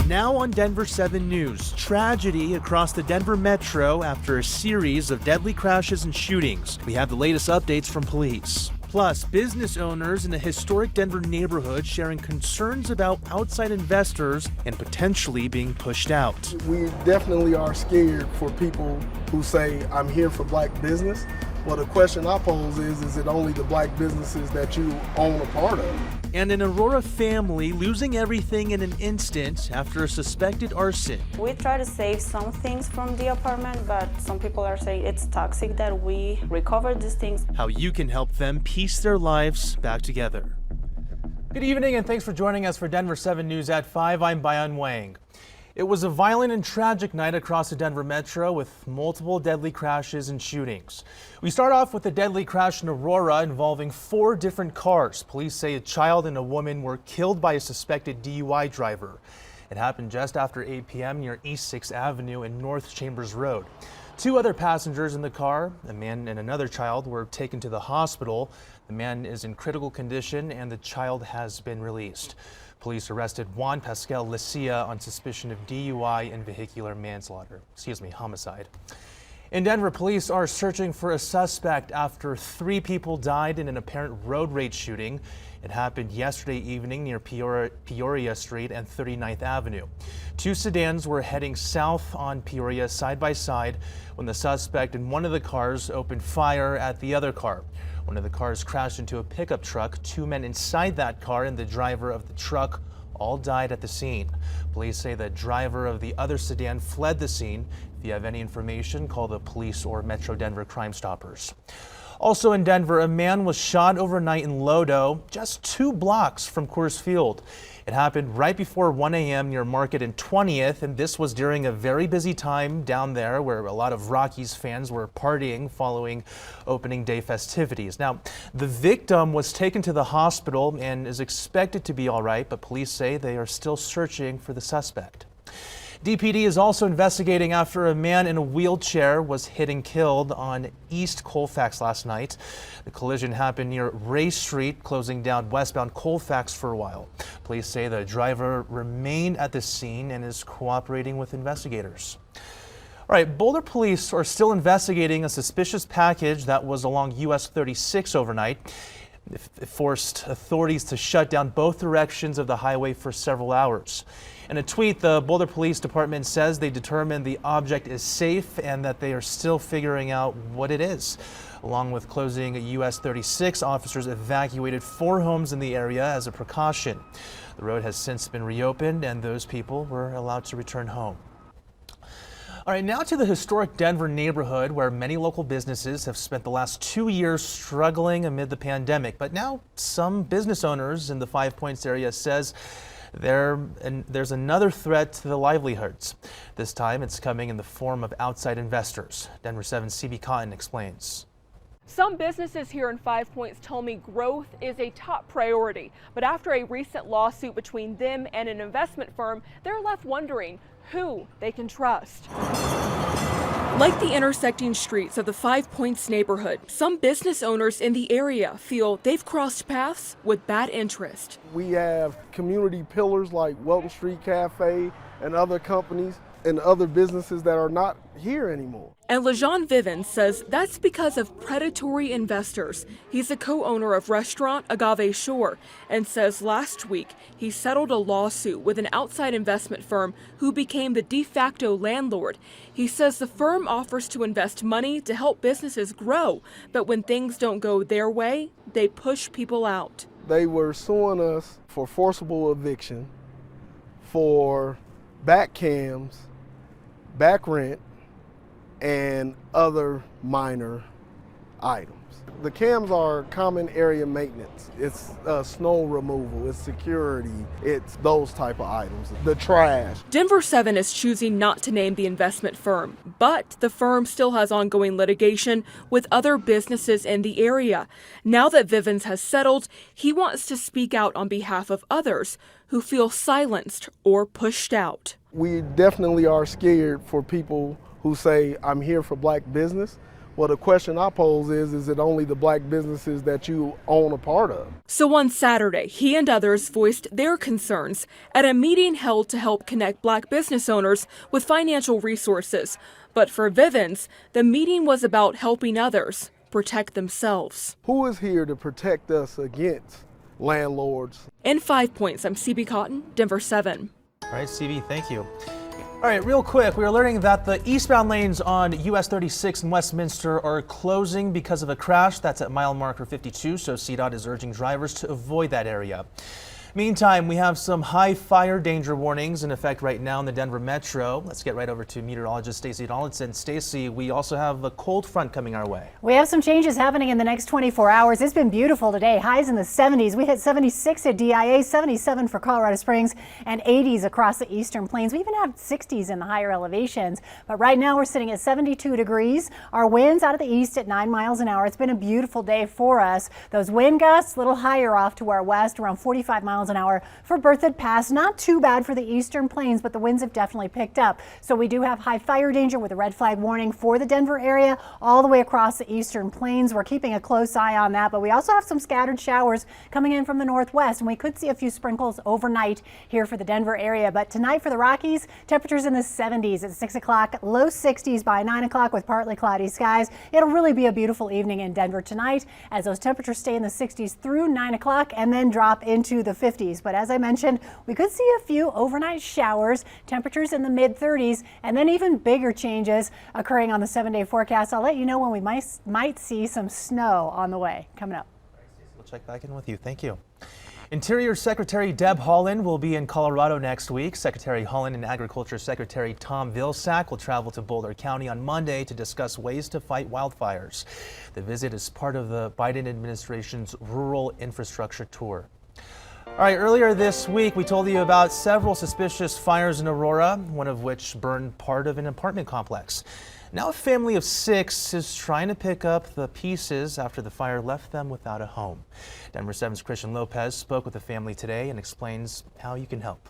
Now on Denver 7 News, tragedy across the Denver metro after a series of deadly crashes and shootings. We have the latest updates from police. Plus, business owners in a historic Denver neighborhood sharing concerns about outside investors and potentially being pushed out. We definitely are scared for people who say, I'm here for black business. Well, the question I pose is it only the black businesses that you own a part of? And an Aurora family losing everything in an instant after a suspected arson. We try to save some things from the apartment, but some people are saying it's toxic that we recover these things. How you can help them piece their lives back together. Good evening and thanks for joining us for Denver 7 News at 5. I'm Bayan Wang. It was a violent and tragic night across the Denver metro with multiple deadly crashes and shootings. We start off with a deadly crash in Aurora involving 4 different cars. Police say a child and a woman were killed by a suspected DUI driver. It happened just after 8 p.m. near East 6th Avenue and North Chambers Road. 2 other passengers in the car, a man and another child, were taken to the hospital. The man is in critical condition and the child has been released. Police arrested Juan Pascal Licia on suspicion of DUI and vehicular homicide. In Denver, police are searching for a suspect after 3 people died in an apparent road rage shooting. It happened yesterday evening near Peoria Street and 39th Avenue. 2 sedans were heading south on Peoria side by side when the suspect in one of the cars opened fire at the other car. One of the cars crashed into a pickup truck. 2 men inside that car and the driver of the truck all died at the scene. Police say the driver of the other sedan fled the scene. If you have any information, call the police or Metro Denver Crime Stoppers. Also in Denver, a man was shot overnight in Lodo, just 2 blocks from Coors Field. It happened right before 1 a.m. near Market and 20th, and this was during a very busy time down there where a lot of Rockies fans were partying following opening day festivities. Now, the victim was taken to the hospital and is expected to be all right, but police say they are still searching for the suspect. DPD is also investigating after a man in a wheelchair was hit and killed on East Colfax last night. The collision happened near Ray Street, closing down westbound Colfax for a while. Police say the driver remained at the scene and is cooperating with investigators. All right, Boulder police are still investigating a suspicious package that was along US 36 overnight. It forced authorities to shut down both directions of the highway for several hours. In a tweet, the Boulder Police Department says they determined the object is safe and that they are still figuring out what it is. Along with closing US 36, officers evacuated 4 homes in the area as a precaution. The road has since been reopened and those people were allowed to return home. All right, now to the historic Denver neighborhood where many local businesses have spent the last 2 years struggling amid the pandemic. But now some business owners in the 5 Points area says there's another threat to the livelihoods. This time it's coming in the form of outside investors. Denver 7's CB Cotton explains. Some businesses here in 5 Points tell me growth is a top priority, but after a recent lawsuit between them and an investment firm, they're left wondering who they can trust. Like the intersecting streets of the 5 Points neighborhood, some business owners in the area feel they've crossed paths with bad interest. We have community pillars like Welton Street Cafe and other companies and other businesses that are not here anymore. And LeJean Vivens says that's because of predatory investors. He's a co-owner of restaurant Agave Shore and says last week he settled a lawsuit with an outside investment firm who became the de facto landlord. He says the firm offers to invest money to help businesses grow, but when things don't go their way, they push people out. They were suing us for forcible eviction, for back cams, back rent, and other minor items. The cams are common area maintenance. It's snow removal, it's security, it's those type of items, the trash. Denver 7 is choosing not to name the investment firm, but the firm still has ongoing litigation with other businesses in the area. Now that Vivens has settled, he wants to speak out on behalf of others who feel silenced or pushed out. We definitely are scared for people who say, I'm here for black business. Well, the question I pose is it only the black businesses that you own a part of? So on Saturday, he and others voiced their concerns at a meeting held to help connect black business owners with financial resources. But for Vivens, the meeting was about helping others protect themselves. Who is here to protect us against landlords? In 5 Points, I'm CB Cotton, Denver 7. All right, CB, thank you. All right, real quick, we are learning that the eastbound lanes on US 36 in Westminster are closing because of a crash. That's at mile marker 52, so CDOT is urging drivers to avoid that area. Meantime, we have some high fire danger warnings in effect right now in the Denver metro. Let's get right over to meteorologist Stacey Donaldson. Stacey, we also have a cold front coming our way. We have some changes happening in the next 24 hours. It's been beautiful today. Highs in the 70s. We hit 76 at DIA, 77 for Colorado Springs, and 80s across the eastern plains. We even have 60s in the higher elevations. But right now we're sitting at 72 degrees. Our winds out of the east at 9 miles an hour. It's been a beautiful day for us. Those wind gusts a little higher off to our west, around 45 miles an hour for Berthoud Pass. Not too bad for the eastern plains, but the winds have definitely picked up. So we do have high fire danger with a red flag warning for the Denver area all the way across the eastern plains. We're keeping a close eye on that, but we also have some scattered showers coming in from the northwest, and we could see a few sprinkles overnight here for the Denver area. But tonight for the Rockies, temperatures in the 70s at 6 o'clock, low 60s by 9 o'clock with partly cloudy skies. It'll really be a beautiful evening in Denver tonight as those temperatures stay in the 60s through 9 o'clock and then drop into the 50s. But as I mentioned, we could see a few overnight showers, temperatures in the mid 30s, and then even bigger changes occurring on the 7-day forecast. I'll let you know when we might see some snow on the way coming up. We'll check back in with you. Thank you. Interior Secretary Deb Haaland will be in Colorado next week. Secretary Haaland and Agriculture Secretary Tom Vilsack will travel to Boulder County on Monday to discuss ways to fight wildfires. The visit is part of the Biden administration's rural infrastructure tour. All right, earlier this week, we told you about several suspicious fires in Aurora, one of which burned part of an apartment complex. Now a family of 6 is trying to pick up the pieces after the fire left them without a home. Denver 7's Christian Lopez spoke with the family today and explains how you can help.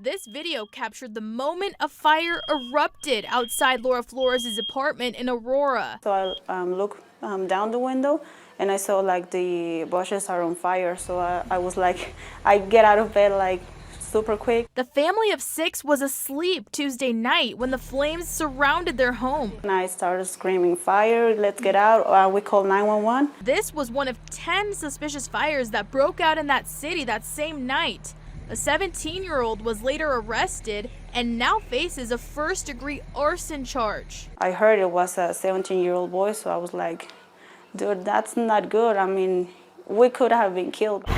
This video captured the moment a fire erupted outside Laura Flores' apartment in Aurora. So I look down the window and I saw like the bushes are on fire. So I was like, I get out of bed like super quick. The family of 6 was asleep Tuesday night when the flames surrounded their home. And I started screaming, fire, let's get out. We called 911. This was one of 10 suspicious fires that broke out in that city that same night. A 17-year-old was later arrested and now faces a first-degree arson charge. I heard it was a 17-year-old boy, so I was like, dude, that's not good. I mean, we could have been killed.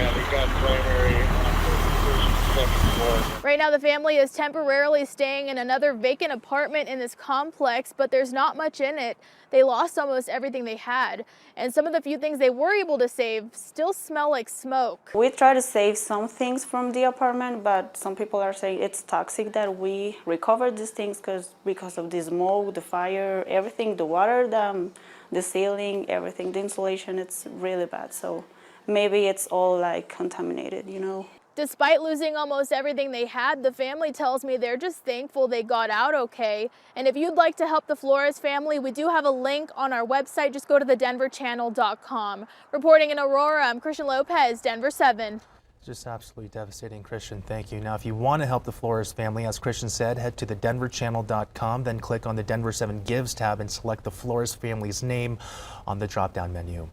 Right now, the family is temporarily staying in another vacant apartment in this complex, but there's not much in it. They lost almost everything they had, and some of the few things they were able to save still smell like smoke. We try to save some things from the apartment, but some people are saying it's toxic that we recovered these things because of the smoke, the fire, everything, the water, the ceiling, everything, the insulation, it's really bad. So maybe it's all like contaminated, you know. Despite losing almost everything they had, the family tells me they're just thankful they got out okay. And if you'd like to help the Flores family, we do have a link on our website. Just go to thedenverchannel.com. Reporting in Aurora, I'm Christian Lopez, Denver 7. Just absolutely devastating, Christian. Thank you. Now, if you want to help the Flores family, as Christian said, head to thedenverchannel.com, then click on the Denver 7 Gives tab and select the Flores family's name on the drop-down menu.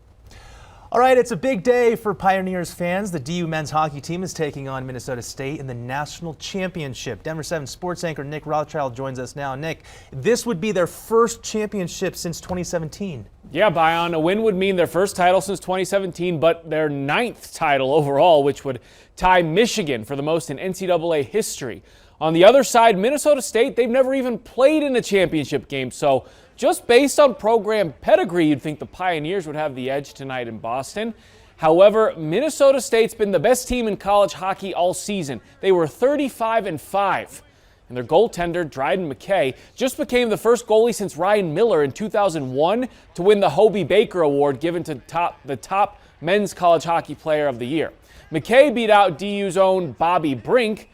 All right, it's a big day for Pioneers fans. The DU men's hockey team is taking on Minnesota State in the national championship. Denver 7 sports anchor Nick Rothschild joins us now. Nick, this would be their first championship since 2017. Yeah, Bion, a win would mean their first title since 2017, but their 9th title overall, which would tie Michigan for the most in NCAA history. On the other side, Minnesota State, they've never even played in a championship game, so just based on program pedigree, you'd think the Pioneers would have the edge tonight in Boston. However, Minnesota State's been the best team in college hockey all season. They were 35-5. And their goaltender, Dryden McKay, just became the first goalie since Ryan Miller in 2001 to win the Hobey Baker Award given to the top men's college hockey player of the year. McKay beat out DU's own Bobby Brink,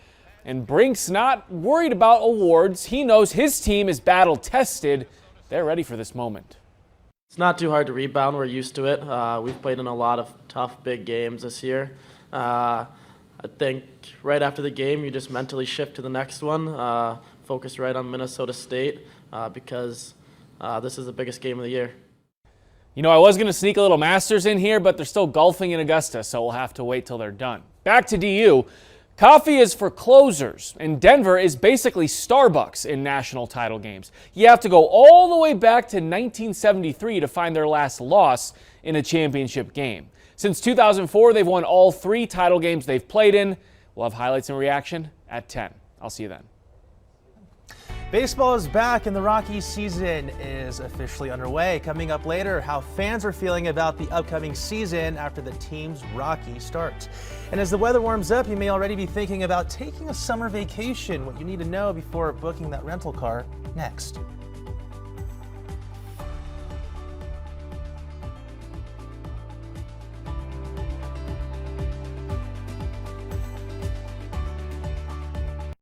And Brink's not worried about awards. He knows his team is battle tested. They're ready for this moment. It's not too hard to rebound. We're used to it. We've played in a lot of tough, big games this year. I think right after the game, you just mentally shift to the next one, focus right on Minnesota State because this is the biggest game of the year. You know, I was going to sneak a little Masters in here, but they're still golfing in Augusta, so we'll have to wait till they're done. Back to DU. Coffee is for closers, and Denver is basically Starbucks in national title games. You have to go all the way back to 1973 to find their last loss in a championship game. Since 2004, they've won all 3 title games they've played in. We'll have highlights and reaction at 10. I'll see you then. Baseball is back and the Rockies season is officially underway. Coming up later, how fans are feeling about the upcoming season after the team's rocky start. And as the weather warms up, you may already be thinking about taking a summer vacation. What you need to know before booking that rental car next.